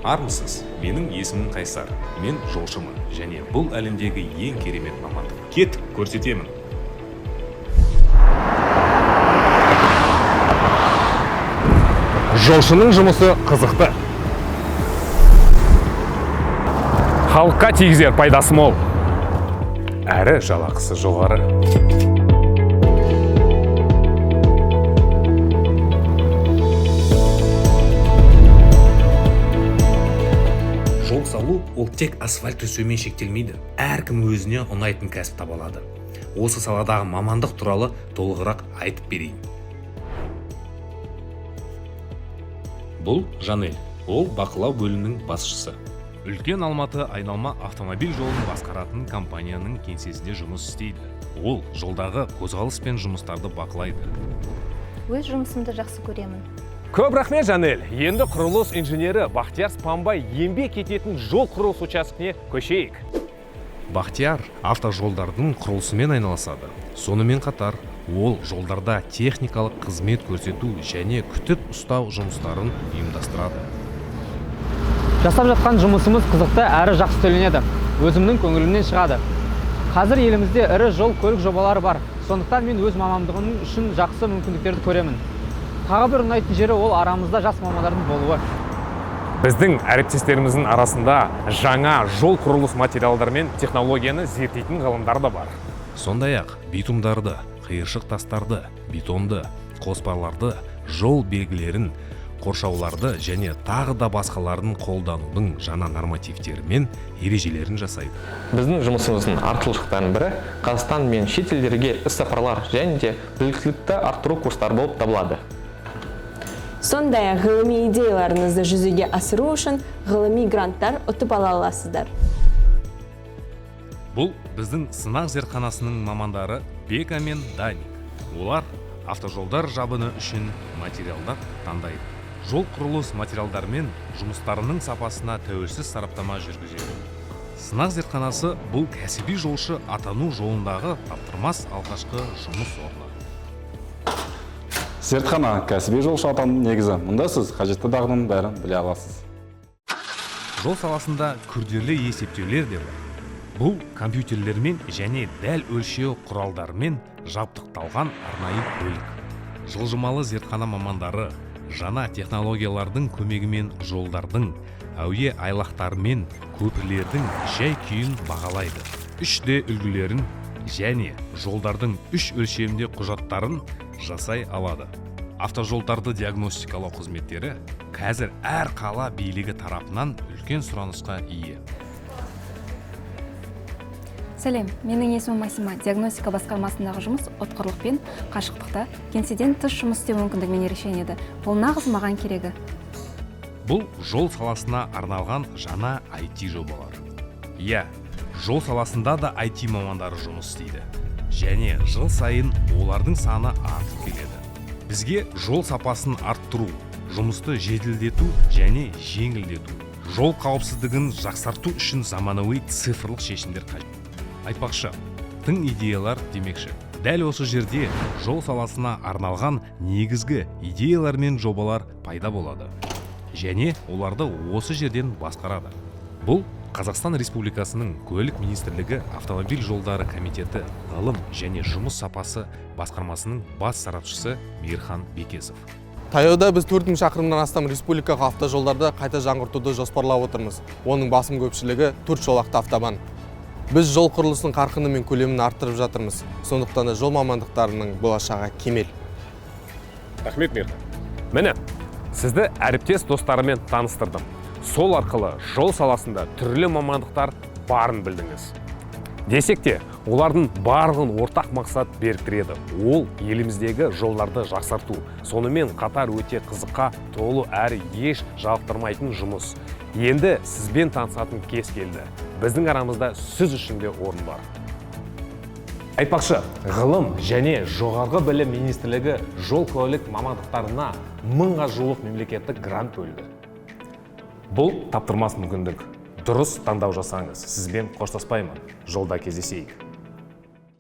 Армысыз, менің есімім Қайсар. Мен жолшымын, және бұл әлемдегі ең керемет мамандық. Кет, көрсетемін. Жолшының жұмысы қызықты. Халыққа тигізер пайдасы мол. Әрі жалақысы жоғары. Жол салу ол тек асфальт төсеумен шектелмейді. Әркім өзіне ұнайтын кәсіп таба алады. Осы саладағы мамандық туралы толығырақ айтып берейін. Бұл Жанель, ол бақылау бөлімінің басшысы. Үлкен Алматы айналма автомобиль жолын басқаратын компанияның кеңсесінде жұмыс істейді. Ол жолдағы қозғалыс пен жұмыстарды бақылайды. Өз жұмысымды жақсы көремін. Көп рахмет, Жанель. Енді құрылыс инженері Бақтияр Спанбай еңбек ететін жол құрылыс учаскесіне көшейік. Бақтияр автожолдардың құрылысымен айналысады. Сонымен қатар, ол жолдарда техникалық қызмет көрсету және күтіп ұстау жұмыстарын ұйымдастырады. Жасап жатқан жұмысымыз қызықты әрі жақсы төленеді. Өзімнің көңілімнен шығады. Қазір елімізде ірі жол көлік жобалары бар. Сондықтан мен өз мамандығым үшін жақсы мүмкіндіктерді көремін. Тағы бір ұнайтын жері ол арамызда жас мамандардың болуы. Біздің әріптестеріміздің арасында жаңа жол құрылыс материалдар мен технологияны зерттейтін ғалымдар да бар. Сондай-ақ битумдарды, қиыршық тастарды, бетонды, қоспаларды, жол белгілерін, қоршауларды және тағы да басқаларын қолданудың жаңа нормативтері мен ережелерін жасайды. Біздің жұмысымыздың артықшылықтарының бірі Қазақстан мен шет елдерге іс-сапарлар және де біліктілікті арттыру курстары болып табылады. Сондай-ақ ғылыми идеяларыңызды жүзеге асыру үшін ғылыми гранттар ұтып ала аласыздар. Бұл біздің сынақ зертханасының мамандары Бека мен Даник. Олар автожолдар жабыны үшін материалдар таңдайды. Жол құрылыс материалдармен жұмыстарының сапасына тәуелсіз сараптама жүргізеді. Сынақ зертханасы бұл кәсіби жолшы атану жолындағы таптырмас алғашқы жұмыс орны. Зертхана кәсіби жолшы атану негізі. Мұнда сіз қажетті дағдының бәрін біле аласыз. Жол саласында күрделі есептеулер де бар. Бұл компьютерлермен және дәл өлшеу құралдарымен жабдықталған арнайы бөлік. Жылжымалы зертхана мамандары жаңа технологиялардың көмегімен жолдардың, әуе айлақтары мен көпірлердің жай-күйін бағалайды. 3D үлгілерін және жолдардың 3 өлшемде құжаттарын жасай алады. Автожолдарды диагностикалау қызметтері қазір әр қала билігі тарапынан үлкен сұранысқа ие. Сәлем, менің есімім Масима. Диагностика басқармасындағы жұмыс ұтқырлық пен қашықтықта кеңседен тыс жұмыс істеу мүмкіндігімен ерекшеленеді. Бұл нағыз маған керегі. Бұл жол саласына арналған жаңа IT жобалар. Иә, жол саласында да IT мамандары жұмыс істейді. Және жыл сайын олардың саны артып келеді. Бізге жол сапасын арттыру, жұмысты жеделдету және жеңілдету, жол қауіпсіздігін жақсарту үшін заманауи цифрлық шешімдер қажет. Айтпақшы, тың идеялар демекші. Дәл осы жерде жол саласына арналған негізгі идеялар мен жобалар пайда болады. Және оларды осы жерден басқарады. Бұл Қазақстан Республикасының Көлік министрлігі Автомобиль жолдары комитеті ғылым және жұмыс сапасы басқармасының бас сарапшысы Мейірхан Бекесов. Таяуда біз 4000 шақырымнан астам республикалық автожолдарды қайта жаңғыртуды жоспарлап отырмыз. Оның басым көпшілігі 4 жолақты автобан. Біз жол құрылысының қарқыны мен көлемін арттырып жатырмыз. Сондықтан жол мамандықтарының болашағы кемел. Рахмет, Мейірхан. Міне, сізді әріптес достарымен таныстырдым. Сол арқылы жол саласында түрлі мамандықтар барын білдіңіз. Десек те, олардың барлығын ортақ мақсат біріктіреді. Ол еліміздегі жолдарды жақсарту. Сонымен қатар өте қызыққа толы әрі еш жалықтырмайтын жұмыс. Енді сізбен танысатын кез келді. Біздің арамызда сіз үшін де орын бар. Айтпақшы, ғылым және жоғарғы білім министрлігі жол көлік мамандықтарына 1000-ға жуық мемлекеттік грант бөлді. Бұл таптырмас мүмкіндік. Дұрыс таңдау жасаңыз. Сізбен қоштаспаймын. Жолда кездесейік.